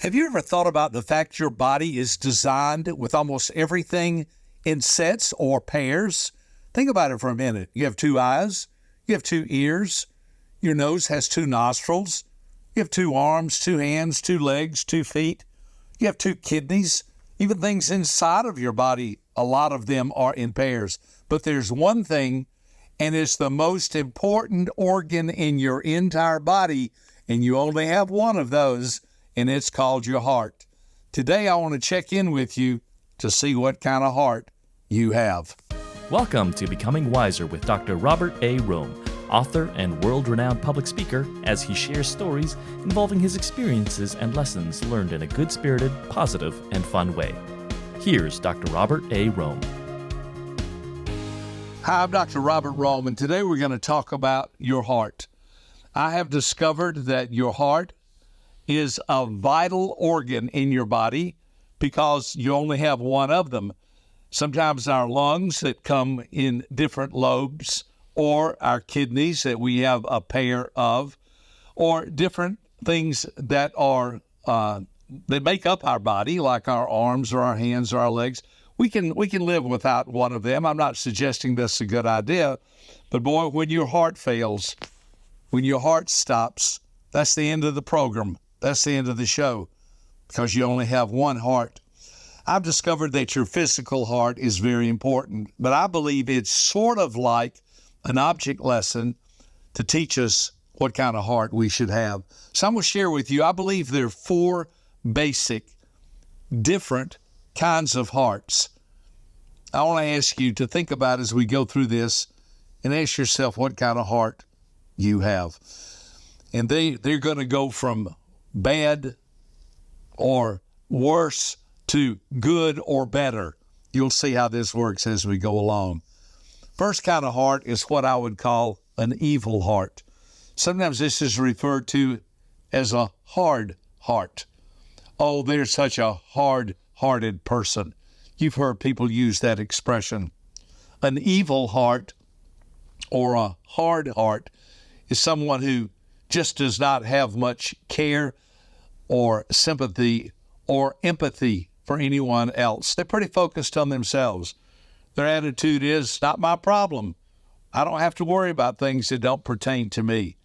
Have you ever thought about the fact your body is designed with almost everything in sets or pairs? Think about it for a minute. You have two eyes, you have two ears, your nose has two nostrils, you have two arms, two hands, two legs, 2 feet, you have two kidneys, even things inside of your body, a lot of them are in pairs. But there's one thing, and it's the most important organ in your entire body, and you only have one of those, and it's called your heart. Today, I want to check in with you to see what kind of heart you have. Welcome to Becoming Wiser with Dr. Robert A. Rohm, author and world-renowned public speaker, as he shares stories involving his experiences and lessons learned in a good-spirited, positive, and fun way. Here's Dr. Robert A. Rohm. Hi, I'm Dr. Robert Rohm, and today we're going to talk about your heart. I have discovered that your heart is a vital organ in your body because you only have one of them. Sometimes our lungs that come in different lobes, or our kidneys that we have a pair of, or different things that are that make up our body, like our arms or our hands or our legs. We can live without one of them. I'm not suggesting that's a good idea, but boy, when your heart fails, when your heart stops, that's the end of the program. That's the end of the show because you only have one heart. I've discovered that your physical heart is very important, but I believe it's sort of like an object lesson to teach us what kind of heart we should have. So I'm going to share with you, I believe there are 4 basic, different kinds of hearts. I want to ask you to think about as we go through this and ask yourself what kind of heart you have. And they're going to go from bad or worse to good or better. You'll see how this works as we go along. First kind of heart is what I would call an evil heart. Sometimes this is referred to as a hard heart. Oh, they're such a hard-hearted person. You've heard people use that expression. An evil heart or a hard heart is someone who just does not have much care or sympathy or empathy for anyone else. They're pretty focused on themselves. Their attitude is, not my problem. I don't have to worry about things that don't pertain to me.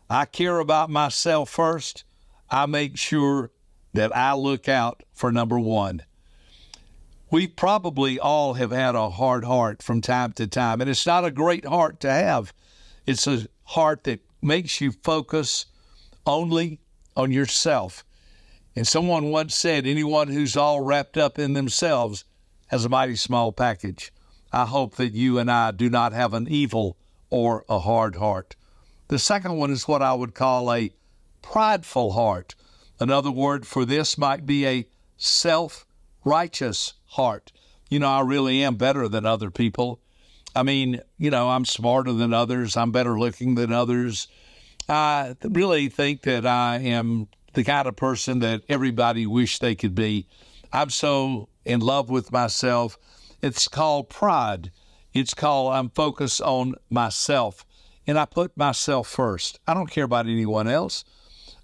I care about myself first. I make sure that I look out for number one. We probably all have had a hard heart from time to time, and it's not a great heart to have. It's a heart that makes you focus only on yourself. And someone once said, anyone who's all wrapped up in themselves has a mighty small package. I hope that you and I do not have an evil or a hard heart. The second one is what I would call a prideful heart. Another word for this might be a self-righteous heart. I really am better than other people. I'm smarter than others. I'm better looking than others. I really think that I am the kind of person that everybody wish they could be. I'm so in love with myself. It's called pride. I'm focused on myself, and I put myself first. I don't care about anyone else.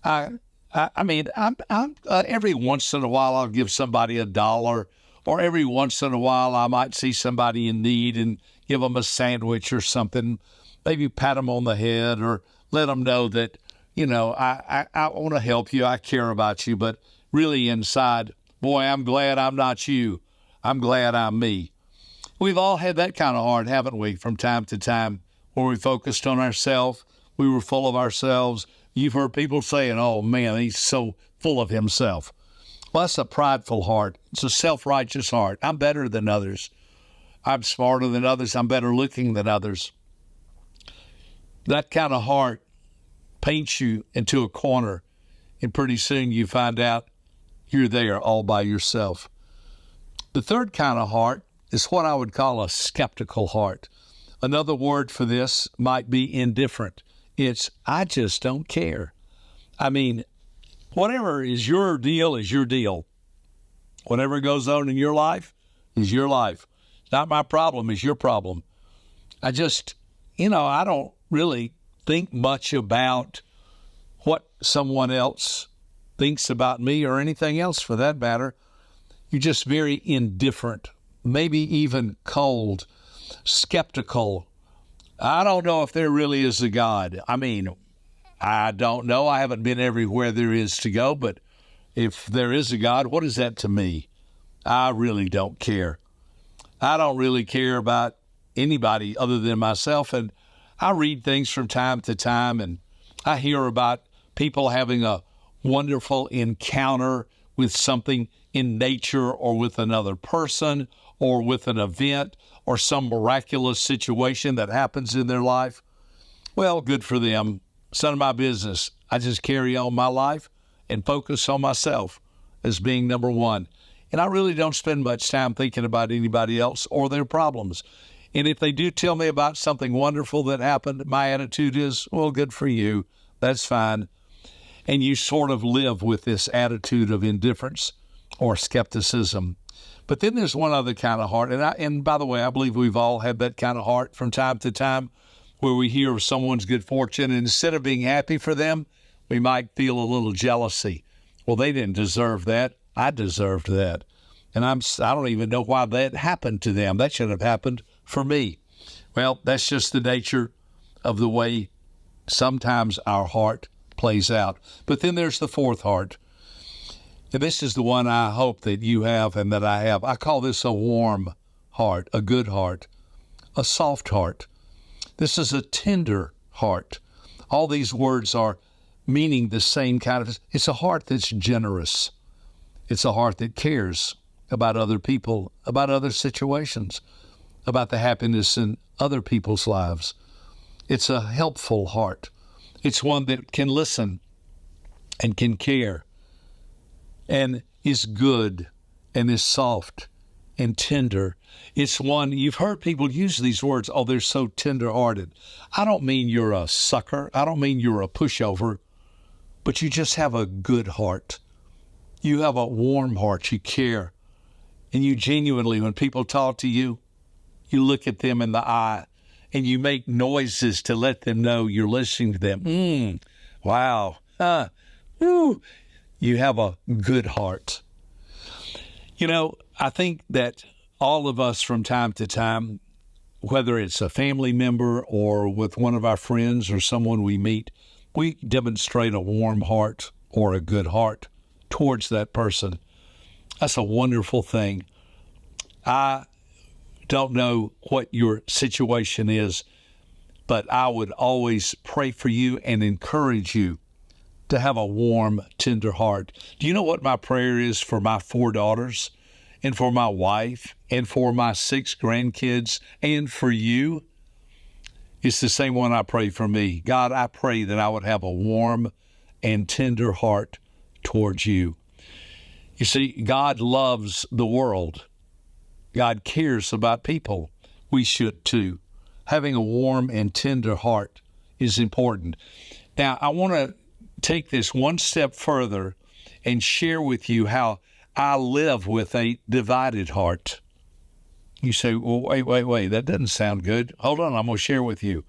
I'm every once in a while I'll give somebody $1, or every once in a while I might see somebody in need and give them a sandwich or something, maybe pat them on the head or let them know that, I want to help you. I care about you. But really inside, boy, I'm glad I'm not you. I'm glad I'm me. We've all had that kind of heart, haven't we, from time to time, where we focused on ourselves. We were full of ourselves. You've heard people saying, oh, man, he's so full of himself. Well, that's a prideful heart. It's a self-righteous heart. I'm better than others. I'm smarter than others. I'm better looking than others. That kind of heart paints you into a corner, and pretty soon you find out you're there all by yourself. The third kind of heart is what I would call a skeptical heart. Another word for this might be indifferent. It's, I just don't care. Whatever is your deal is your deal. Whatever goes on in your life is your life. It's not my problem, it's your problem. I don't really think much about what someone else thinks about me or anything else for that matter. You're just very indifferent, maybe even cold, skeptical. I don't know if there really is a God. I mean, I don't know. I haven't been everywhere there is to go, but if there is a God, what is that to me? I really don't care. I don't really care about anybody other than myself. And I read things from time to time, and I hear about people having a wonderful encounter with something in nature or with another person or with an event or some miraculous situation that happens in their life. Well, good for them. It's none of my business. I just carry on my life and focus on myself as being number one. And I really don't spend much time thinking about anybody else or their problems. And if they do tell me about something wonderful that happened, my attitude is, well, good for you. That's fine. And you sort of live with this attitude of indifference or skepticism. But then there's one other kind of heart. And by the way, I believe we've all had that kind of heart from time to time where we hear of someone's good fortune, and instead of being happy for them, we might feel a little jealousy. Well, they didn't deserve that. I deserved that. And I don't even know why that happened to them. That should have happened for me. Well, that's just the nature of the way sometimes our heart plays out. But then there's the fourth heart. And this is the one I hope that you have and that I have. I call this a warm heart, a good heart, a soft heart. This is a tender heart. All these words are meaning the same kind of, it's a heart that's generous. It's a heart that cares about other people, about other situations, about the happiness in other people's lives. It's a helpful heart. It's one that can listen and can care and is good and is soft and tender. It's one, you've heard people use these words, oh, they're so tender-hearted. I don't mean you're a sucker. I don't mean you're a pushover, but you just have a good heart. You have a warm heart. You care. And you genuinely, when people talk to you, you look at them in the eye and you make noises to let them know you're listening to them. Wow. You have a good heart. You know, I think that all of us from time to time, whether it's a family member or with one of our friends or someone we meet, we demonstrate a warm heart or a good heart towards that person. That's a wonderful thing. I don't know what your situation is, but I would always pray for you and encourage you to have a warm, tender heart. Do you know what my prayer is for my 4 daughters and for my wife and for my 6 grandkids and for you? It's the same one I pray for me. God, I pray that I would have a warm and tender heart towards you. You see, God loves the world. God cares about people. We should too. Having a warm and tender heart is important. Now, I want to take this one step further and share with you how I live with a divided heart. You say, well, wait, that doesn't sound good. Hold on, I'm going to share with you.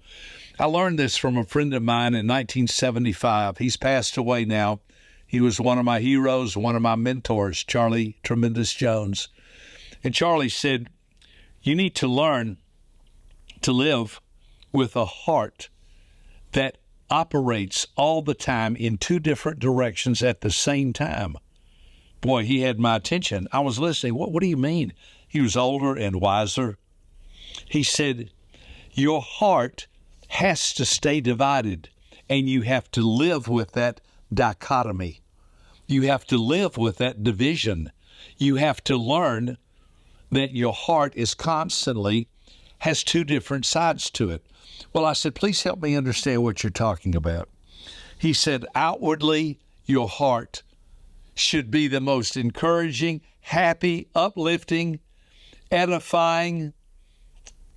I learned this from a friend of mine in 1975. He's passed away now. He was one of my heroes, one of my mentors, Charlie Tremendous Jones. And Charlie said, you need to learn to live with a heart that operates all the time in 2 different directions at the same time. Boy, he had my attention. I was listening. What do you mean? He was older and wiser. He said, your heart has to stay divided, and you have to live with that dichotomy. You have to live with that division. You have to learn that your heart is constantly has 2 different sides to it. Well, I said, please help me understand what you're talking about. He said, outwardly, your heart should be the most encouraging, happy, uplifting, edifying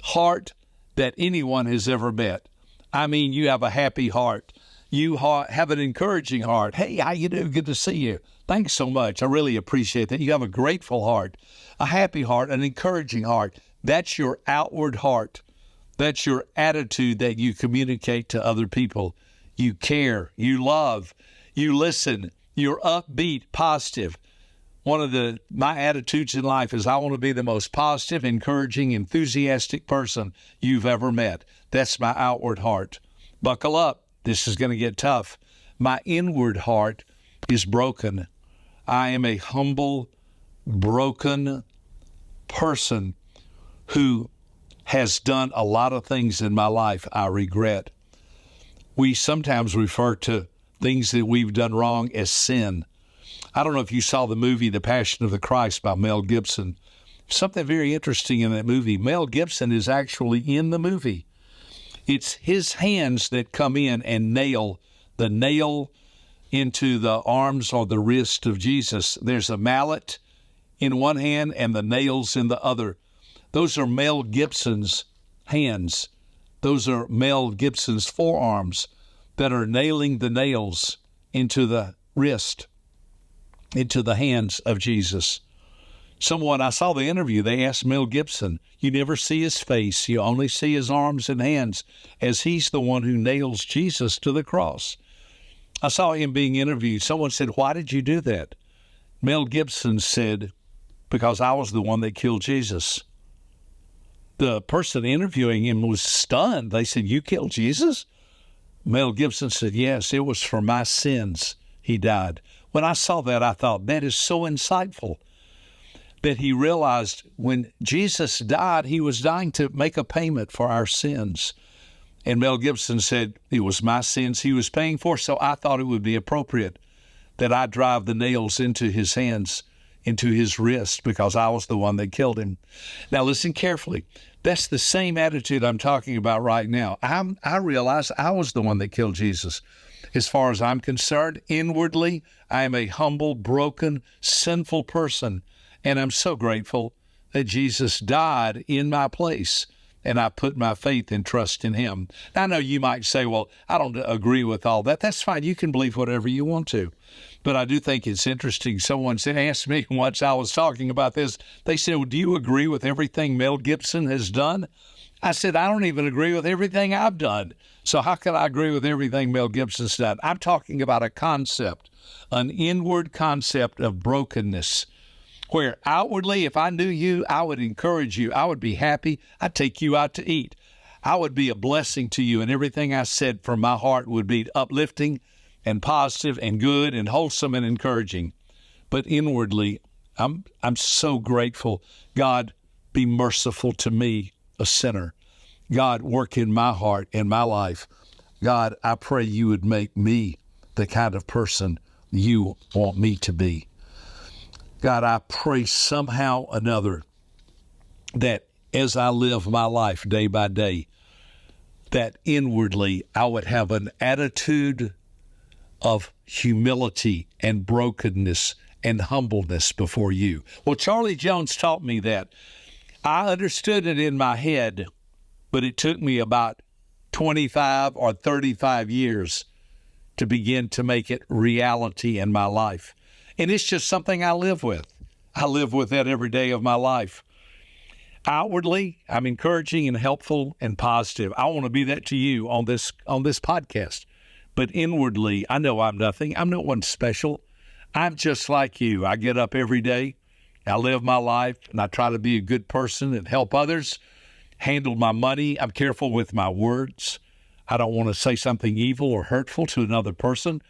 heart that anyone has ever met. I mean, you have a happy heart. You have an encouraging heart. Hey, how you doing? Good to see you. Thanks so much. I really appreciate that. You have a grateful heart, a happy heart, an encouraging heart. That's your outward heart. That's your attitude that you communicate to other people. You care, you love, you listen, You're upbeat, positive. One of my attitudes in life is I want to be the most positive, encouraging, enthusiastic person you've ever met. That's my outward heart. Buckle up. This is going to get tough. My inward heart is broken. I am a humble, broken person who has done a lot of things in my life I regret. We sometimes refer to things that we've done wrong as sin. I don't know if you saw the movie The Passion of the Christ by Mel Gibson. Something very interesting in that movie. Mel Gibson is actually in the movie. It's his hands that come in and nail into the arms or the wrist of Jesus. There's a mallet in one hand and the nails in the other. Those are Mel Gibson's hands. Those are Mel Gibson's forearms that are nailing the nails into the wrist, into the hands of Jesus. I saw the interview, they asked Mel Gibson, you never see his face, you only see his arms and hands, as he's the one who nails Jesus to the cross. I saw him being interviewed. Someone said, why did you do that? Mel Gibson said, because I was the one that killed Jesus. The person interviewing him was stunned. They said, you killed Jesus? Mel Gibson said, yes, it was for my sins he died. When I saw that, I thought, that is so insightful, that he realized when Jesus died, he was dying to make a payment for our sins. And Mel Gibson said, it was my sins he was paying for, so I thought it would be appropriate that I drive the nails into his hands, into his wrist, because I was the one that killed him. Now listen carefully. That's the same attitude I'm talking about right now. I realized I was the one that killed Jesus. As far as I'm concerned, inwardly, I am a humble, broken, sinful person. And I'm so grateful that Jesus died in my place, and I put my faith and trust in him. Now, I know you might say, well, I don't agree with all that. That's fine. You can believe whatever you want to. But I do think it's interesting. Someone asked me once I was talking about this, they said, well, do you agree with everything Mel Gibson has done? I said, I don't even agree with everything I've done. So how can I agree with everything Mel Gibson's done? I'm talking about a concept, an inward concept of brokenness, where outwardly, if I knew you, I would encourage you. I would be happy. I'd take you out to eat. I would be a blessing to you, and everything I said from my heart would be uplifting and positive and good and wholesome and encouraging. But inwardly, I'm so grateful. God, be merciful to me, a sinner. God, work in my heart, in my life. God, I pray you would make me the kind of person you want me to be. God, I pray somehow or another that as I live my life day by day, that inwardly I would have an attitude of humility and brokenness and humbleness before you. Well, Charlie Jones taught me that. I understood it in my head, but it took me about 25 or 35 years to begin to make it reality in my life. And it's just something I live with. I live with that every day of my life. Outwardly, I'm encouraging and helpful and positive. I want to be that to you on this podcast. But inwardly, I know I'm nothing. I'm no one special. I'm just like you. I get up every day. I live my life, and I try to be a good person and help others, handle my money. I'm careful with my words. I don't want to say something evil or hurtful to another person.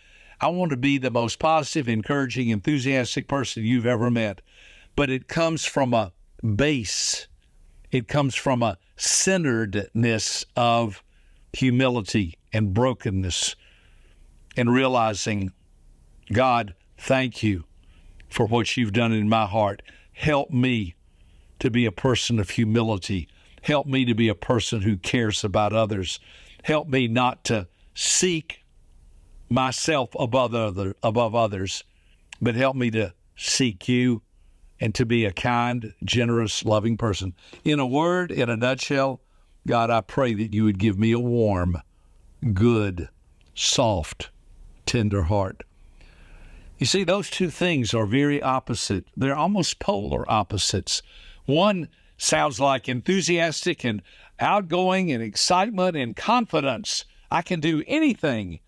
I want to be the most positive, encouraging, enthusiastic person you've ever met. But it comes from a base. It comes from a centeredness of humility and brokenness and realizing, God, thank you for what you've done in my heart. Help me to be a person of humility. Help me to be a person who cares about others. Help me not to seek myself above others, but help me to seek you and to be a kind, generous, loving person. In a word, in a nutshell, God, I pray that you would give me a warm, good, soft, tender heart. You see, those two things are very opposite. They're almost polar opposites. One sounds like enthusiastic and outgoing and excitement and confidence. I can do anything.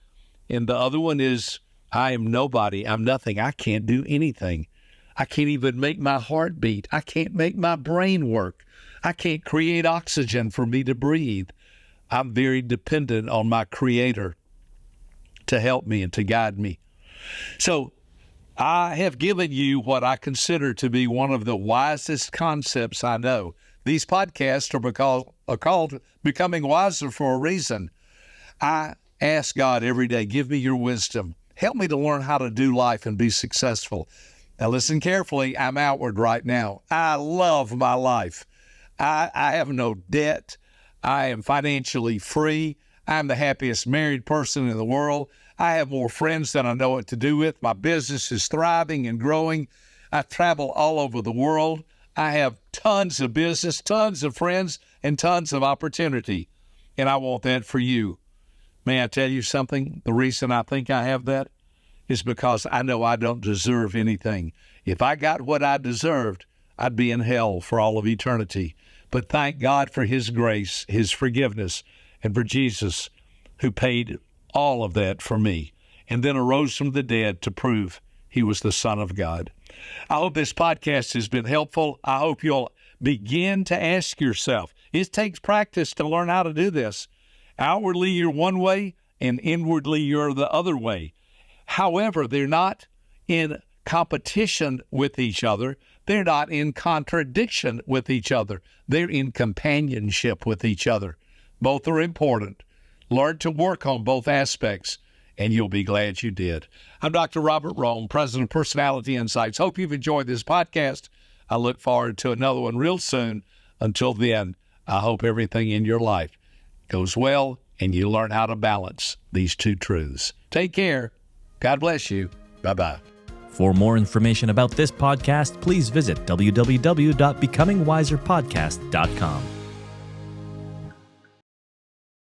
And the other one is I am nobody. I'm nothing. I can't do anything. I can't even make my heart beat. I can't make my brain work. I can't create oxygen for me to breathe. I'm very dependent on my Creator to help me and to guide me. So I have given you what I consider to be one of the wisest concepts I know. These podcasts are called Becoming Wiser for a reason. I ask God every day, give me your wisdom. Help me to learn how to do life and be successful. Now listen carefully. I'm outward right now. I love my life. I have no debt. I am financially free. I'm the happiest married person in the world. I have more friends than I know what to do with. My business is thriving and growing. I travel all over the world. I have tons of business, tons of friends, and tons of opportunity. And I want that for you. May I tell you something? The reason I think I have that is because I know I don't deserve anything. If I got what I deserved, I'd be in hell for all of eternity. But thank God for His grace, His forgiveness, and for Jesus, who paid all of that for me and then arose from the dead to prove He was the Son of God. I hope this podcast has been helpful. I hope you'll begin to ask yourself. It takes practice to learn how to do this. Outwardly, you're one way, and inwardly, you're the other way. However, they're not in competition with each other. They're not in contradiction with each other. They're in companionship with each other. Both are important. Learn to work on both aspects, and you'll be glad you did. I'm Dr. Robert Rohm, President of Personality Insights. Hope you've enjoyed this podcast. I look forward to another one real soon. Until then, I hope everything in your life goes well and you learn how to balance these two truths. Take care. God bless you. Bye-bye. For more information about this podcast, please visit www.becomingwiserpodcast.com.